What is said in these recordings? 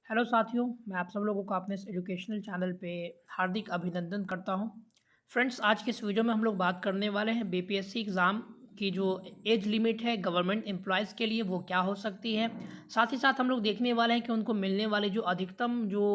Hello साथियों, मैं आप सब लोगों को अपने इस एजुकेशनल चैनल पे हार्दिक अभिनंदन करता हूँ। फ्रेंड्स, आज के इस वीडियो में हम लोग बात करने वाले हैं बीपीएससी एग्ज़ाम की जो एज लिमिट है गवर्नमेंट एम्प्लॉयज़ के लिए वो क्या हो सकती है। साथ ही साथ हम लोग देखने वाले हैं कि उनको मिलने वाले जो अधिकतम जो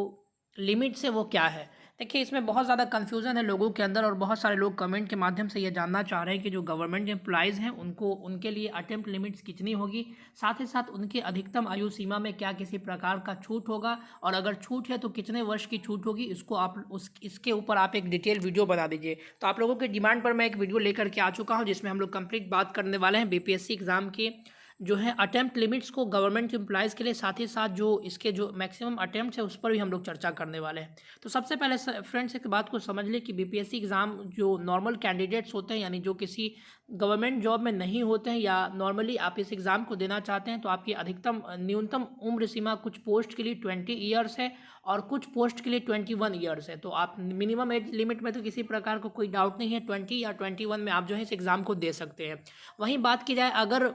लिमिट्स है वो क्या है। देखिए, इसमें बहुत ज़्यादा कन्फ्यूज़न है लोगों के अंदर और बहुत सारे लोग कमेंट के माध्यम से ये जानना चाह रहे हैं कि जो गवर्नमेंट एम्प्लॉयज़ हैं उनको उनके लिए अटेम्प्ट लिमिट्स कितनी होगी। साथ ही साथ उनके अधिकतम आयु सीमा में क्या किसी प्रकार का छूट होगा और अगर छूट है तो कितने वर्ष की छूट होगी। इसको आप इसके ऊपर आप एक डिटेल वीडियो बना दीजिए। तो आप लोगों की डिमांड पर मैं एक वीडियो लेकर के आ चुका हूँ जिसमें हम लोग कंप्लीट बात करने वाले हैं बीपीएससी एग्जाम के जो है अटेम्प्ट लिमिट्स को गवर्नमेंट एम्प्लॉयज़ के लिए। साथ ही साथ जो इसके जो मैक्सिमम अटेम्प्ट है उस पर भी हम लोग चर्चा करने वाले हैं। तो सबसे पहले फ्रेंड्स एक बात को समझ लें कि बीपीएससी एग्ज़ाम जो नॉर्मल कैंडिडेट्स होते हैं यानी जो किसी गवर्नमेंट जॉब में नहीं होते हैं या नॉर्मली आप इस एग्ज़ाम को देना चाहते हैं तो आपकी अधिकतम न्यूनतम उम्र सीमा कुछ पोस्ट के लिए 20 ईयर्स है और कुछ पोस्ट के लिए 21 ईयर्स है। तो आप मिनिमम एज लिमिट में तो किसी प्रकार का कोई डाउट नहीं है, 20 या 21 में आप जो है इस एग्ज़ाम को दे सकते हैं। वहीं बात की जाए अगर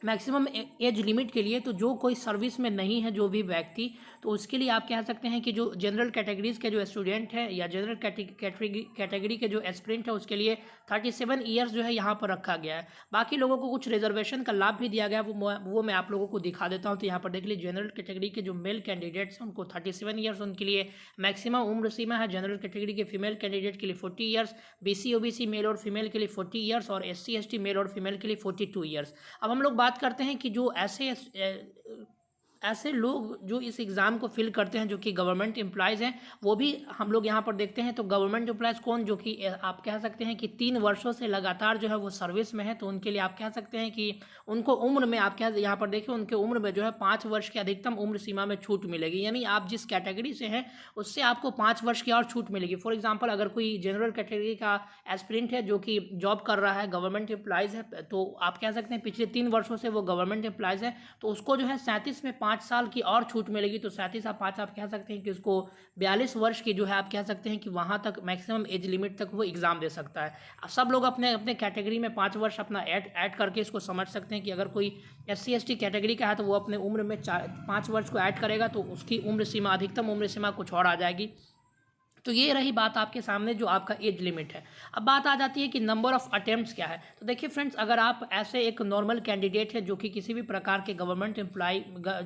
मैक्सिमम एज लिमिट के लिए, तो जो कोई सर्विस में नहीं है जो भी व्यक्ति, तो उसके लिए आप कह सकते हैं कि जो जनरल कैटेगरीज के जो स्टूडेंट है या जनरल कैटेगरी के जो एस्पिरेंट है उसके लिए 37 ईयर्स जो है यहाँ पर रखा गया है। बाकी लोगों को कुछ रिजर्वेशन का लाभ भी दिया गया है, वो मैं आप लोगों को दिखा देता हूँ। तो यहाँ पर देख लीजिए, जनरल कैटेगरी के जो मेल कैंडिडेट्स हैं उनको 37 ईयर्स उनके लिए मैक्सिमम उम्र सीमा है। जनरल कैटेगरी के फीमेल कैंडिडेट के लिए 40 ईयर्स, बीसी ओबीसी मेल और फीमेल के लिए 40 ईयर्स और एससी एसटी मेल और फीमेल के लिए 42 ईयर्स। अब हम लोग बात करते हैं कि जो ऐसे लोग जो इस एग्ज़ाम को फिल करते हैं जो कि गवर्नमेंट एम्प्लॉयज़ हैं, वो भी हम लोग यहाँ पर देखते हैं। तो गवर्नमेंट एम्प्लॉयज़ कौन, जो कि आप कह सकते हैं कि 3 वर्षों से लगातार जो है वो सर्विस में है, तो उनके लिए आप कह सकते हैं कि उनको उम्र में आप क्या यहाँ पर देखिए उनके उम्र में जो है 5 वर्ष की अधिकतम उम्र सीमा में छूट मिलेगी। यानी आप जिस कैटेगरी से हैं उससे आपको 5 वर्ष की और छूट मिलेगी। फॉर एग्जाम्पल, अगर कोई जनरल कैटेगरी का एस्पिरेंट है जो कि जॉब कर रहा है, गवर्नमेंट एम्प्लॉयज़ है, तो आप कह सकते हैं पिछले 3 वर्षों से वो गवर्नमेंट एम्प्लॉयज़ है, तो उसको जो है 37 में 5 साल की और छूट मिलेगी। तो 37 आप 5 आप कह सकते हैं कि उसको 42 वर्ष की जो है आप कह सकते हैं कि वहाँ तक मैक्सिमम एज लिमिट तक वो एग्ज़ाम दे सकता है। अब सब लोग अपने अपने कैटेगरी में 5 वर्ष अपना ऐड करके इसको समझ सकते हैं कि अगर कोई एससी एसटी कैटेगरी का है तो वो अपने उम्र में 5 वर्ष को ऐड करेगा तो उसकी उम्र सीमा, अधिकतम उम्र सीमा कुछ और आ जाएगी। तो ये रही बात आपके सामने जो आपका एज लिमिट है। अब बात आ जाती है कि नंबर ऑफ़ अटेम्प्ट्स क्या है। तो देखिए फ्रेंड्स, अगर आप ऐसे एक नॉर्मल कैंडिडेट है जो कि किसी भी प्रकार के गवर्नमेंट एम्प्लॉय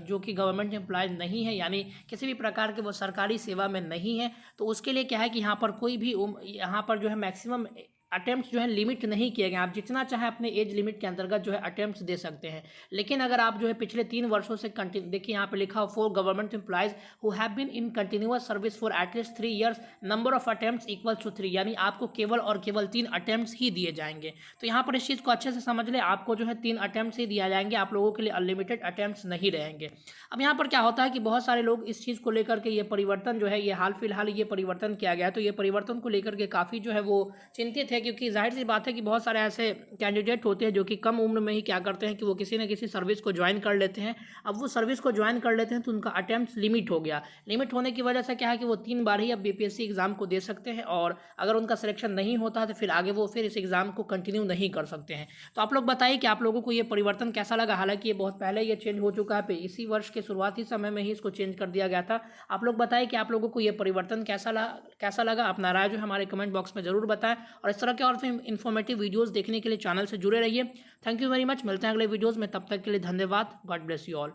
जो कि गवर्नमेंट एम्प्लॉय नहीं है, यानी किसी भी प्रकार के वो सरकारी सेवा में नहीं है, तो उसके लिए क्या है कि यहाँ पर कोई भी यहाँ पर जो है मैक्सिमम अटेम्प्ट्स जो है लिमिट नहीं किए गए। आप जितना चाहे अपने एज लिमिट के अंतर्गत जो है अटेम्प्ट्स दे सकते हैं। लेकिन अगर आप जो है पिछले 3 वर्षों से देखिए यहाँ पे लिखा हो for government employees who have been in continuous service for at least 3 years number of attempts equals to 3, यानी आपको केवल और केवल 3 अटेम्प्ट्स ही दिए जाएंगे। तो यहाँ पर इस चीज़ को अच्छे से समझ लें, आपको जो है 3 अटेम्प्ट्स ही दिया जाएंगे, आप लोगों के लिए अनलिमिटेड अटेम्प्ट्स नहीं रहेंगे। अब यहाँ पर क्या होता है कि बहुत सारे लोग इस चीज़ को लेकर के ये परिवर्तन जो है ये हाल फिलहाल ये परिवर्तन किया गया है, तो ये परिवर्तन को लेकर के काफ़ी जो है वो चिंतित है, क्योंकि जाहिर सी बात है कि बहुत सारे ऐसे कैंडिडेट होते हैं जो कि कम उम्र में ही क्या करते हैं कि वो किसी न किसी सर्विस को ज्वाइन कर लेते हैं। अब वो सर्विस को ज्वाइन कर लेते हैं तो उनका अटेम्प्ट लिमिट हो गया। लिमिट होने की वजह से क्या है कि वो 3 बार ही अब बीपीएससी एग्जाम को दे सकते हैं और अगर उनका सिलेक्शन नहीं होता है तो फिर आगे वो फिर इस एग्जाम को कंटिन्यू नहीं कर सकते हैं। तो आप लोग बताइए कि आप लोगों को ये परिवर्तन कैसा लगा। हालांकि ये बहुत पहले ये चेंज हो चुका है, इसी वर्ष के शुरुआती समय में ही इसको चेंज कर दिया गया था। आप लोग बताइए कि आप लोगों को ये परिवर्तन कैसा लगा। अपना राय जो हमारे कमेंट बॉक्स में जरूर बताएं और इस तरह के और इन्फॉर्मेटिव वीडियोस देखने के लिए चैनल से जुड़े रहिए। Thank you very much. मिलते हैं अगले वीडियोस में, तब तक के लिए धन्यवाद। God bless you all.